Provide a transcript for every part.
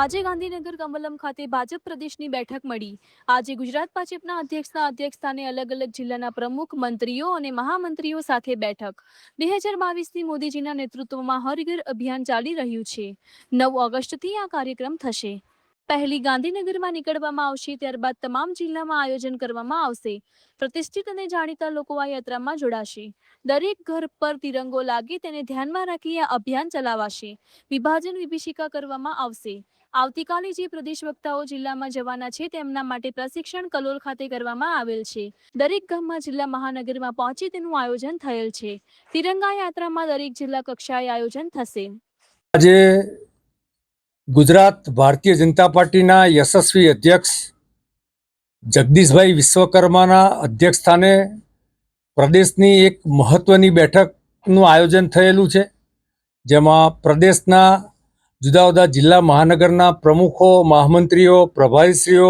આજે ગાંધીનગર કમલમ ખાતે ભાજપ પ્રદેશની બેઠક મળી। આજે ગુજરાત ભાજપના અધ્યક્ષના અધ્યક્ષસ્થાને અલગ અલગ જિલ્લાના પ્રમુખ, મંત્રીઓ અને મહામંત્રીઓ સાથે બેઠક। 2022ની મોદીજીના નેતૃત્વમાં હર ઘર અભિયાન ચાલી રહ્યું છે। 9 ઓગસ્ટથી આ કાર્યક્રમ થશે। પહેલી ગાંધીનગરમાં નીકળવામાં આવશે, ત્યારબાદ તમામ જિલ્લામાં આયોજન કરવામાં આવશે। પ્રતિષ્ઠિત અને જાણીતા લોકો આ યાત્રામાં જોડાશે। દરેક ઘર પર તિરંગો લાગે તેને ધ્યાનમાં રાખી આ અભિયાન ચલાવાશે। વિભાજન વિભીષિકા કરવામાં આવશે। આવતીકાલે જે પ્રદેશ વક્તાઓ જિલ્લામાં જવાના છે તેમના માટે પ્રશિક્ષણ કલોલ ખાતે કરવામાં આવેલ છે। દરેક ગામમાં જિલ્લા મહાનગરમાં પહોંચે તેનું આયોજન થયેલ છે। તિરંગા યાત્રામાં દરેક જિલ્લા કક્ષાએ આયોજન થશે। આજે ગુજરાત ભારતીય જનતા પાર્ટીના યશસ્વી અધ્યક્ષ જગદીશભાઈ વિશ્વકર્માના અધ્યક્ષસ્થાને પ્રદેશની એક મહત્વની બેઠકનું આયોજન થયેલું છે, જેમાં પ્રદેશના જુદા જુદા જિલ્લા મહાનગરના પ્રમુખો, મહામંત્રીઓ, પ્રભારીશ્રીઓ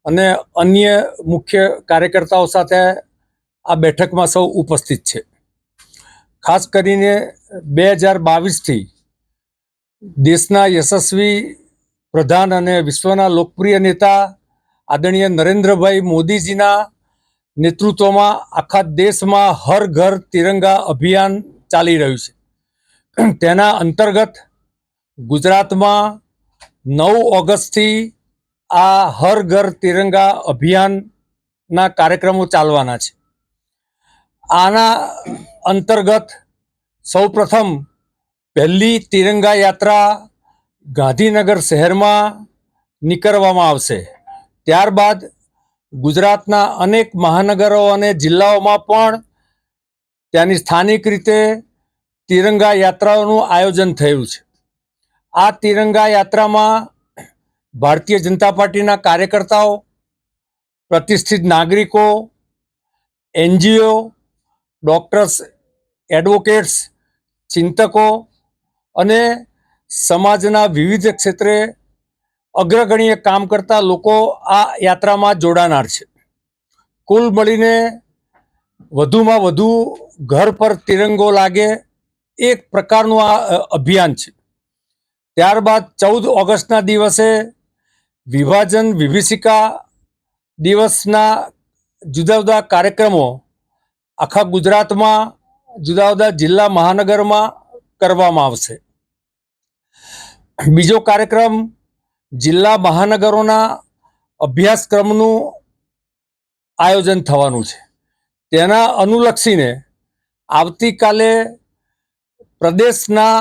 અને અન્ય મુખ્ય કાર્યકર્તાઓ સાથે આ બેઠકમાં સૌ ઉપસ્થિત છે। ખાસ કરીને 2022થી દેશના યશસ્વી પ્રધાન અને વિશ્વના લોકપ્રિય નેતા આદરણીય નરેન્દ્રભાઈ મોદીજીના નેતૃત્વમાં આખા દેશમાં હર ઘર તિરંગા અભિયાન ચાલી રહ્યું છે। તેના અંતર્ગત ગુજરાતમાં 9 ઓગસ્ટથી આ હર ઘર તિરંગા અભિયાનના કાર્યક્રમો ચાલવાના છે। આના અંતર્ગત સૌપ્રથમ પહેલી તિરંગા યાત્રા ગાંધીનગર શહેરમાં નીકળવામાં આવશે। ત્યારબાદ ગુજરાતના અનેક મહાનગરો અને જિલ્લાઓમાં પણ ત્યાંની સ્થાનિક રીતે તિરંગા યાત્રાઓનું આયોજન થયું છે। આ તિરંગા યાત્રામાં ભારતીય જનતા પાર્ટીના કાર્યકર્તાઓ, પ્રતિષ્ઠિત નાગરિકો, NGO, ડોક્ટર્સ, એડવોકેટ્સ, ચિંતકો અને સમાજના વિવિધ ક્ષેત્રે અગ્રગણ્ય કામ કરતા લોકો આ યાત્રામાં જોડાનાર છે। કુલ મળીને વધુમાં વધુ ઘર પર તિરંગો લાગે એક પ્રકારનું આ અભિયાન છે। ત્યારબાદ 14 ઓગસ્ટના દિવસે વિભાજન વિભીષિકા દિવસના જુદા જુદા કાર્યક્રમો આખા ગુજરાતમાં જુદા જુદા જિલ્લા મહાનગરમાં કરવામાં આવશે। બીજો કાર્યક્રમ જિલ્લા મહાનગરોના અભ્યાસક્રમનું આયોજન થવાનું છે। તેના અનુલક્ષીને આવતીકાલે પ્રદેશના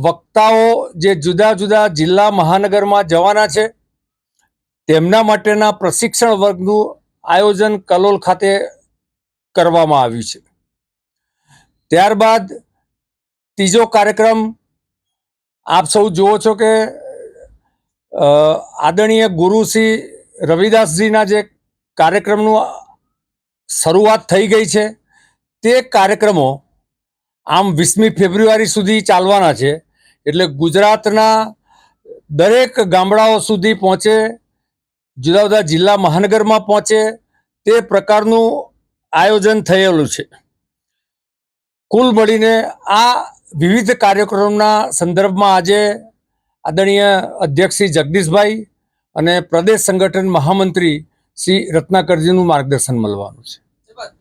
વક્તાઓ જે જુદા જુદા જિલ્લા મહાનગરમાં જવાના છે તેમના માટેના પ્રશિક્ષણ વર્ગનું આયોજન કલોલ ખાતે કરવામાં આવ્યું છે। ત્યારબાદ ત્રીજો કાર્યક્રમ આપ સૌ જુઓ છો કે આદરણીય ગુરુ શ્રી રવિદાસજીના જે કાર્યક્રમનું શરૂઆત થઈ ગઈ છે તે કાર્યક્રમો આમ 20મી ફેબ્રુઆરી સુધી ચાલવાના છે। એટલે ગુજરાતના દરેક ગામડાઓ સુધી પહોંચે, જુદા જુદા જિલ્લા મહાનગરમાં પહોંચે તે પ્રકારનું આયોજન થયેલું છે। કુલ મળીને આ વિવિધ કાર્યક્રમોના સંદર્ભમાં આજે આદરણીય અધ્યક્ષ શ્રી જગદીશભાઈ અને પ્રદેશ સંગઠન મહામંત્રી શ્રી રત્નાકરજીનું માર્ગદર્શન મળવાનું છે।